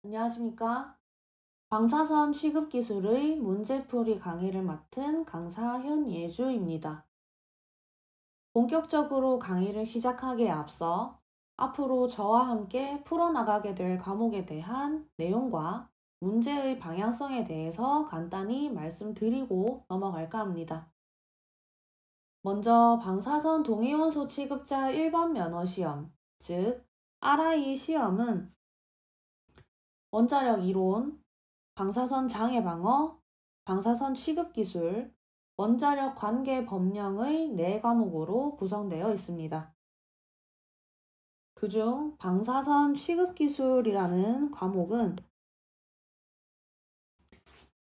안녕하십니까? 방사선 취급기술의 문제풀이 강의를 맡은 강사 현예주입니다. 본격적으로 강의를 시작하기에 앞서 앞으로 저와 함께 풀어나가게 될 과목에 대한 내용과 문제의 방향성에 대해서 간단히 말씀드리고 넘어갈까 합니다. 먼저 방사선 동위원소 취급자 1번 면허 시험, 즉 RI 시험은 원자력 이론, 방사선 장애 방어, 방사선 취급 기술, 원자력 관계 법령의 4과목으로 구성되어 있습니다. 그중 방사선 취급 기술이라는 과목은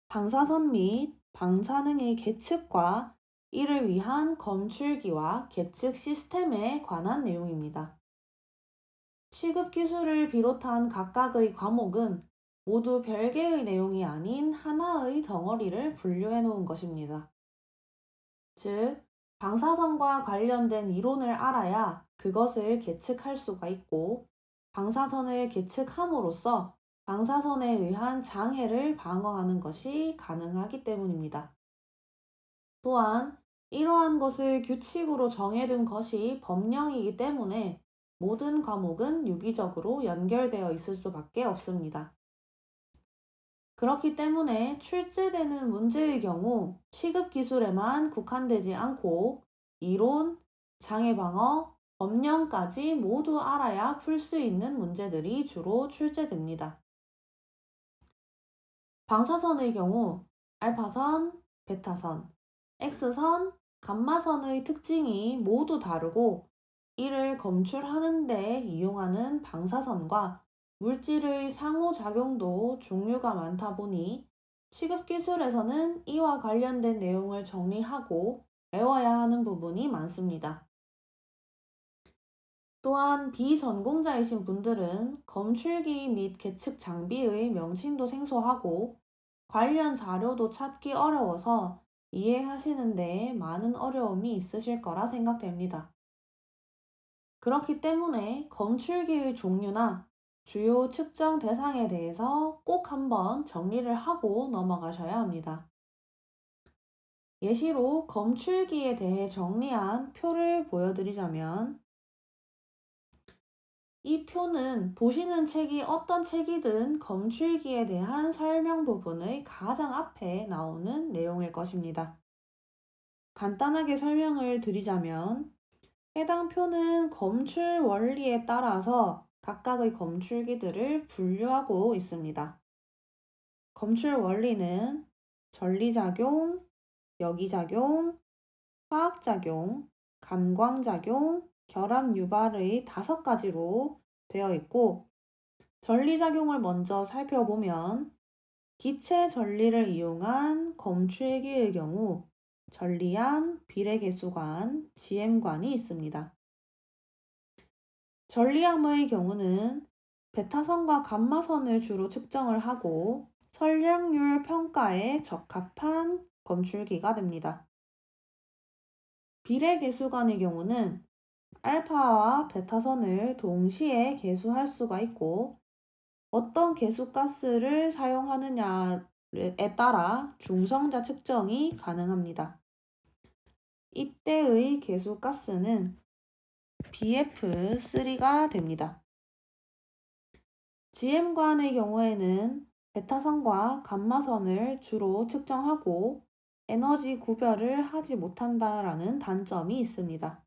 방사선 및 방사능의 계측과 이를 위한 검출기와 계측 시스템에 관한 내용입니다. 취급 기술을 비롯한 각각의 과목은 모두 별개의 내용이 아닌 하나의 덩어리를 분류해 놓은 것입니다. 즉, 방사선과 관련된 이론을 알아야 그것을 계측할 수가 있고, 방사선을 계측함으로써 방사선에 의한 장애를 방어하는 것이 가능하기 때문입니다. 또한 이러한 것을 규칙으로 정해둔 것이 법령이기 때문에 모든 과목은 유기적으로 연결되어 있을 수밖에 없습니다. 그렇기 때문에 출제되는 문제의 경우 취급 기술에만 국한되지 않고 이론, 장애 방어, 법령까지 모두 알아야 풀 수 있는 문제들이 주로 출제됩니다. 방사선의 경우 알파선, 베타선, X선, 감마선의 특징이 모두 다르고 이를 검출하는 데 이용하는 방사선과 물질의 상호작용도 종류가 많다 보니 취급기술에서는 이와 관련된 내용을 정리하고 외워야 하는 부분이 많습니다. 또한 비전공자이신 분들은 검출기 및 계측 장비의 명칭도 생소하고 관련 자료도 찾기 어려워서 이해하시는 데 많은 어려움이 있으실 거라 생각됩니다. 그렇기 때문에 검출기의 종류나 주요 측정 대상에 대해서 꼭 한번 정리를 하고 넘어가셔야 합니다. 예시로 검출기에 대해 정리한 표를 보여드리자면 이 표는 보시는 책이 어떤 책이든 검출기에 대한 설명 부분의 가장 앞에 나오는 내용일 것입니다. 간단하게 설명을 드리자면 해당 표는 검출 원리에 따라서 각각의 검출기들을 분류하고 있습니다. 검출 원리는 전리작용, 역이작용, 화학작용, 감광작용, 결합유발의 5가지로 되어 있고 전리작용을 먼저 살펴보면 기체 전리를 이용한 검출기의 경우 전리암, 비례계수관, 지엠관이 있습니다. 전리암의 경우는 베타선과 감마선을 주로 측정을 하고 설량률 평가에 적합한 검출기가 됩니다. 비례계수관의 경우는 알파와 베타선을 동시에 계수할 수가 있고 어떤 계수가스를 사용하느냐에 따라 중성자 측정이 가능합니다. 이때의 계수가스는 BF3가 됩니다. GM관의 경우에는 베타선과 감마선을 주로 측정하고 에너지 구별을 하지 못한다라는 단점이 있습니다.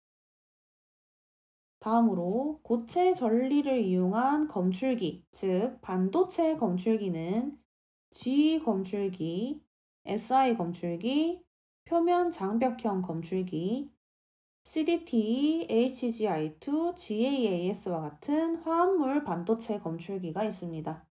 다음으로 고체 전리를 이용한 검출기, 즉 반도체 검출기는 G 검출기, SI 검출기, 표면 장벽형 검출기, CDT, HGI2, GAAS와 같은 화합물 반도체 검출기가 있습니다.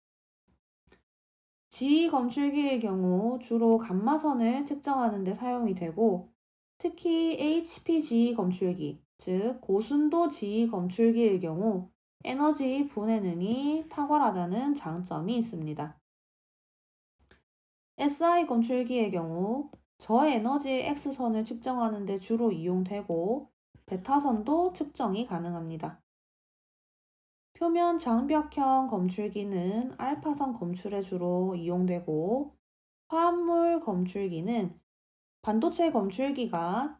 G 검출기의 경우 주로 감마선을 측정하는 데 사용이 되고 특히 HPG 검출기, 즉 고순도 G 검출기의 경우 에너지 분해능이 탁월하다는 장점이 있습니다. SI 검출기의 경우 저에너지 X선을 측정하는 데 주로 이용되고 베타선도 측정이 가능합니다. 표면 장벽형 검출기는 알파선 검출에 주로 이용되고, 화합물 검출기는 반도체 검출기가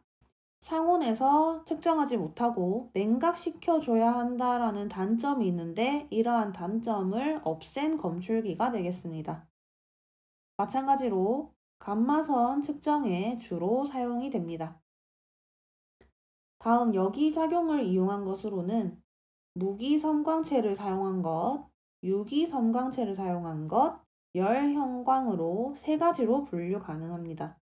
상온에서 측정하지 못하고 냉각시켜줘야 한다라는 단점이 있는데, 이러한 단점을 없앤 검출기가 되겠습니다. 마찬가지로 감마선 측정에 주로 사용이 됩니다. 다음 여기작용을 이용한 것으로는 무기섬광체를 사용한 것, 유기섬광체를 사용한 것, 열형광으로 세 가지로 분류 가능합니다.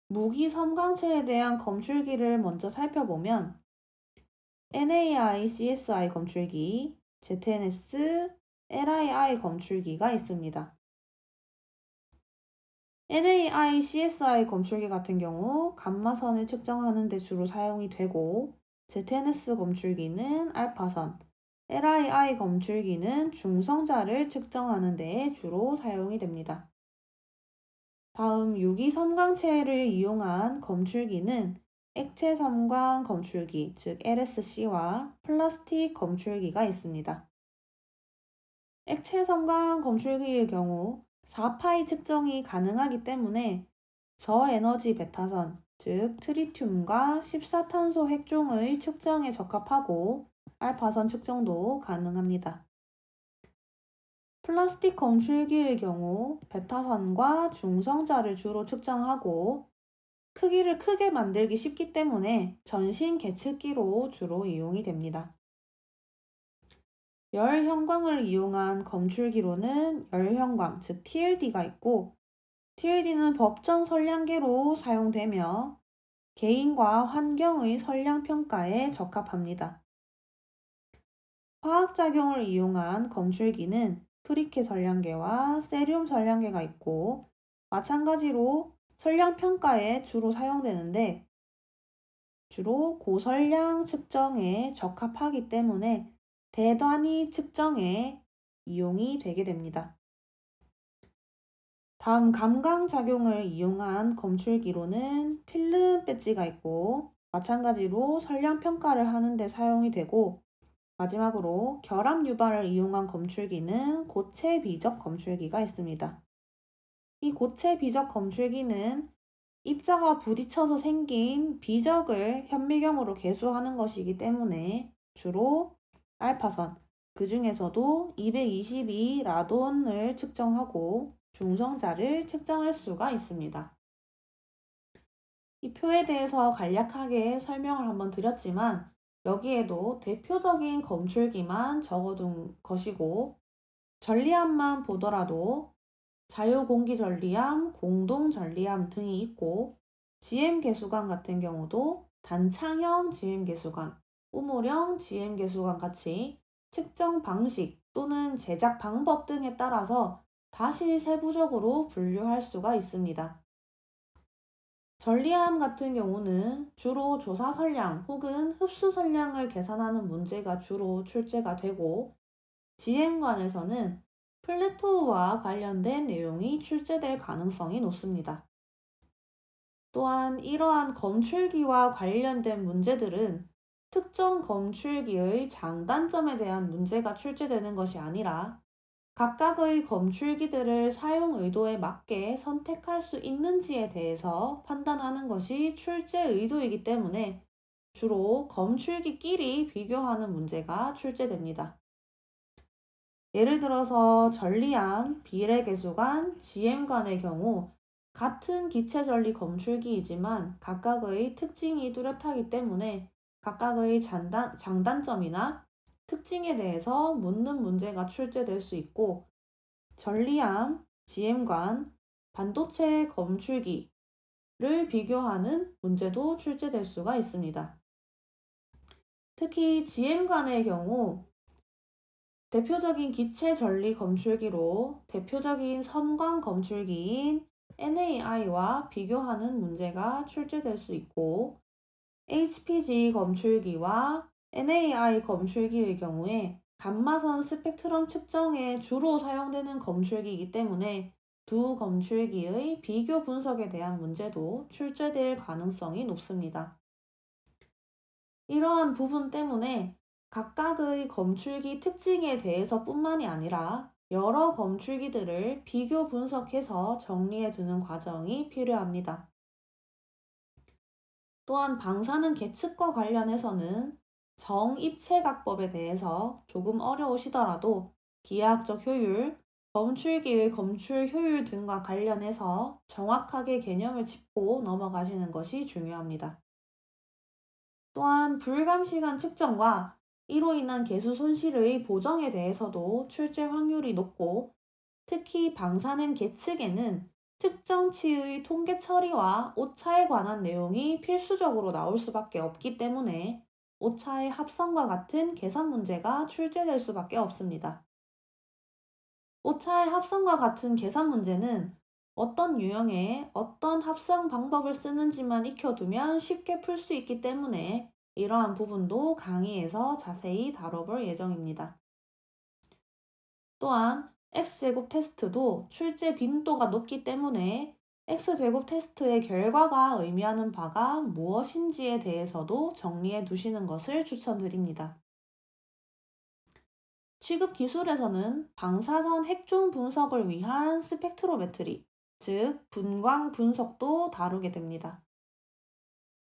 무기섬광체에 대한 검출기를 먼저 살펴보면 NAI, CSI 검출기, ZNS, LII 검출기가 있습니다. NAI, CSI 검출기 같은 경우 감마선을 측정하는 데 주로 사용이 되고, ZNS 검출기는 알파선, LII 검출기는 중성자를 측정하는 데 주로 사용이 됩니다. 다음 유기섬광체를 이용한 검출기는 액체섬광 검출기, 즉 LSC와 플라스틱 검출기가 있습니다. 액체섬광 검출기의 경우 4파이 측정이 가능하기 때문에 저에너지 베타선, 즉 트리튬과 14탄소 핵종의 측정에 적합하고 알파선 측정도 가능합니다. 플라스틱 검출기의 경우 베타선과 중성자를 주로 측정하고 크기를 크게 만들기 쉽기 때문에 전신 계측기로 주로 이용이 됩니다. 열형광을 이용한 검출기로는 열형광, 즉 TLD가 있고, TLD는 법정 선량계로 사용되며 개인과 환경의 선량 평가에 적합합니다. 화학작용을 이용한 검출기는 프리케 선량계와 세륨 선량계가 있고, 마찬가지로 선량 평가에 주로 사용되는데 주로 고선량 측정에 적합하기 때문에 대단위 측정에 이용이 되게 됩니다. 다음 감광작용을 이용한 검출기로는 필름 배지가 있고, 마찬가지로 선량 평가를 하는 데 사용이 되고, 마지막으로 결합 유발을 이용한 검출기는 고체 비적 검출기가 있습니다. 이 고체 비적 검출기는 입자가 부딪혀서 생긴 비적을 현미경으로 계수하는 것이기 때문에 주로 알파선, 그 중에서도 222 라돈을 측정하고 중성자를 측정할 수가 있습니다. 이 표에 대해서 간략하게 설명을 한번 드렸지만, 여기에도 대표적인 검출기만 적어둔 것이고, 전리암만 보더라도 자유공기전리암, 공동전리암 등이 있고, GM계수관 같은 경우도 단창형 GM계수관, 우물형 GM계수관 같이 측정 방식 또는 제작 방법 등에 따라서 다시 세부적으로 분류할 수가 있습니다. 전리암 같은 경우는 주로 조사 선량 혹은 흡수 선량을 계산하는 문제가 주로 출제가 되고, GM관에서는 플래토우와 관련된 내용이 출제될 가능성이 높습니다. 또한 이러한 검출기와 관련된 문제들은 특정 검출기의 장단점에 대한 문제가 출제되는 것이 아니라 각각의 검출기들을 사용 의도에 맞게 선택할 수 있는지에 대해서 판단하는 것이 출제 의도이기 때문에 주로 검출기끼리 비교하는 문제가 출제됩니다. 예를 들어서 전리암, 비례계수관, GM관의 경우 같은 기체전리 검출기이지만 각각의 특징이 뚜렷하기 때문에 각각의 장단점이나 특징에 대해서 묻는 문제가 출제될 수 있고, 전리암, GM관, 반도체 검출기를 비교하는 문제도 출제될 수가 있습니다. 특히 GM관의 경우 대표적인 기체 전리 검출기로 대표적인 섬광 검출기인 NAI와 비교하는 문제가 출제될 수 있고, HPG 검출기와 NAI 검출기의 경우에 감마선 스펙트럼 측정에 주로 사용되는 검출기이기 때문에 두 검출기의 비교 분석에 대한 문제도 출제될 가능성이 높습니다. 이러한 부분 때문에 각각의 검출기 특징에 대해서뿐만이 아니라 여러 검출기들을 비교 분석해서 정리해 두는 과정이 필요합니다. 또한 방사능 계측과 관련해서는 정입체각법에 대해서 조금 어려우시더라도 기하학적 효율, 검출기의 검출 효율 등과 관련해서 정확하게 개념을 짚고 넘어가시는 것이 중요합니다. 또한 불감시간 측정과 이로 인한 개수 손실의 보정에 대해서도 출제 확률이 높고, 특히 방사능 계측에는 측정치의 통계 처리와 오차에 관한 내용이 필수적으로 나올 수밖에 없기 때문에 오차의 합성과 같은 계산 문제가 출제될 수밖에 없습니다. 오차의 합성과 같은 계산 문제는 어떤 유형의 어떤 합성 방법을 쓰는지만 익혀두면 쉽게 풀 수 있기 때문에 이러한 부분도 강의에서 자세히 다뤄볼 예정입니다. 또한 X제곱 테스트도 출제 빈도가 높기 때문에 X제곱 테스트의 결과가 의미하는 바가 무엇인지에 대해서도 정리해 두시는 것을 추천드립니다. 취급 기술에서는 방사선 핵종 분석을 위한 스펙트로메트리, 즉 분광 분석도 다루게 됩니다.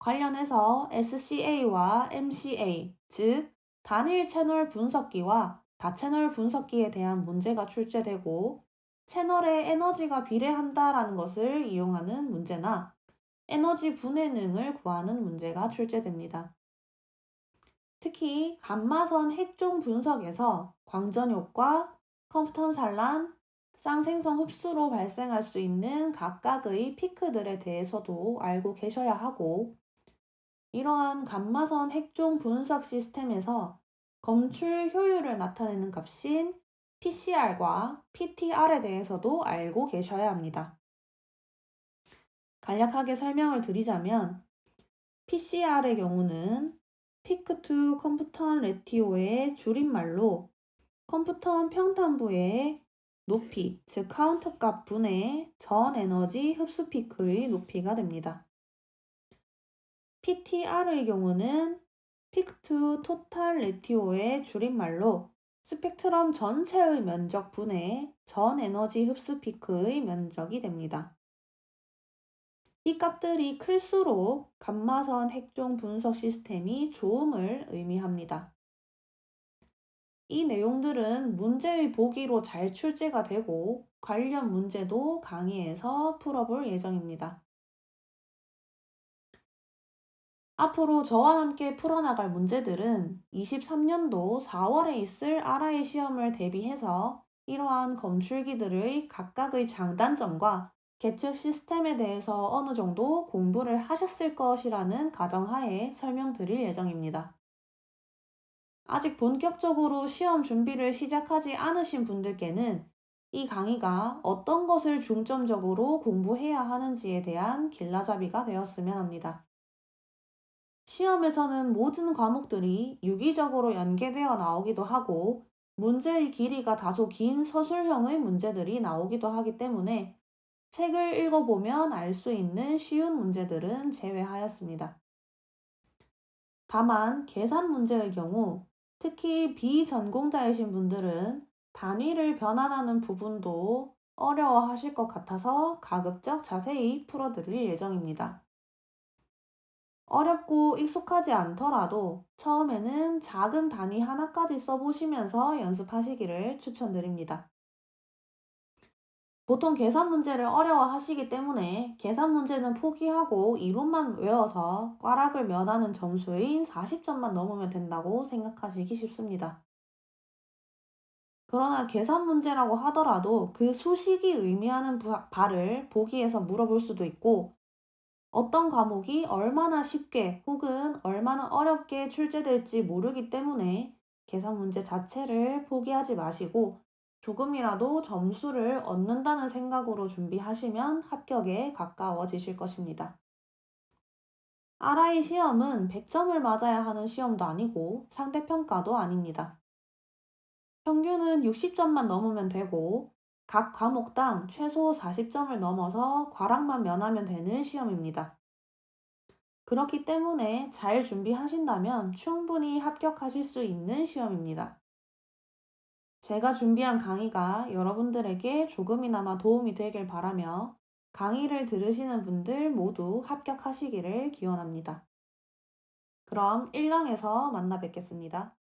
관련해서 SCA와 MCA, 즉 단일 채널 분석기와 다채널 분석기에 대한 문제가 출제되고, 채널의 에너지가 비례한다라는 것을 이용하는 문제나 에너지 분해능을 구하는 문제가 출제됩니다. 특히 감마선 핵종 분석에서 광전 효과, 컴프턴 산란, 쌍생성 흡수로 발생할 수 있는 각각의 피크들에 대해서도 알고 계셔야 하고, 이러한 감마선 핵종 분석 시스템에서 검출 효율을 나타내는 값인 PCR과 PTR에 대해서도 알고 계셔야 합니다. 간략하게 설명을 드리자면 PCR의 경우는 Peak to Compton Ratio의 줄임말로 컴퓨턴 평탄부의 높이, 즉 카운트 값 분의 전 에너지 흡수 피크의 높이가 됩니다. PTR의 경우는 Peak to Total Ratio의 줄임말로 스펙트럼 전체의 면적 분의 전 에너지 흡수 피크의 면적이 됩니다. 이 값들이 클수록 감마선 핵종 분석 시스템이 좋음을 의미합니다. 이 내용들은 문제의 보기로 잘 출제가 되고 관련 문제도 강의에서 풀어볼 예정입니다. 앞으로 저와 함께 풀어나갈 문제들은 23년도 4월에 있을 RI 시험을 대비해서 이러한 검출기들의 각각의 장단점과 계측 시스템에 대해서 어느 정도 공부를 하셨을 것이라는 가정하에 설명드릴 예정입니다. 아직 본격적으로 시험 준비를 시작하지 않으신 분들께는 이 강의가 어떤 것을 중점적으로 공부해야 하는지에 대한 길라잡이가 되었으면 합니다. 시험에서는 모든 과목들이 유기적으로 연계되어 나오기도 하고 문제의 길이가 다소 긴 서술형의 문제들이 나오기도 하기 때문에 책을 읽어보면 알 수 있는 쉬운 문제들은 제외하였습니다. 다만 계산 문제의 경우 특히 비전공자이신 분들은 단위를 변환하는 부분도 어려워하실 것 같아서 가급적 자세히 풀어드릴 예정입니다. 어렵고 익숙하지 않더라도 처음에는 작은 단위 하나까지 써보시면서 연습하시기를 추천드립니다. 보통 계산 문제를 어려워하시기 때문에 계산 문제는 포기하고 이론만 외워서 꽈락을 면하는 점수인 40점만 넘으면 된다고 생각하시기 쉽습니다. 그러나 계산 문제라고 하더라도 그 수식이 의미하는 바를 보기에서 물어볼 수도 있고, 어떤 과목이 얼마나 쉽게 혹은 얼마나 어렵게 출제될지 모르기 때문에 계산 문제 자체를 포기하지 마시고 조금이라도 점수를 얻는다는 생각으로 준비하시면 합격에 가까워지실 것입니다. RI 시험은 100점을 맞아야 하는 시험도 아니고 상대평가도 아닙니다. 평균은 60점만 넘으면 되고 각 과목당 최소 40점을 넘어서 과락만 면하면 되는 시험입니다. 그렇기 때문에 잘 준비하신다면 충분히 합격하실 수 있는 시험입니다. 제가 준비한 강의가 여러분들에게 조금이나마 도움이 되길 바라며 강의를 들으시는 분들 모두 합격하시기를 기원합니다. 그럼 1강에서 만나 뵙겠습니다.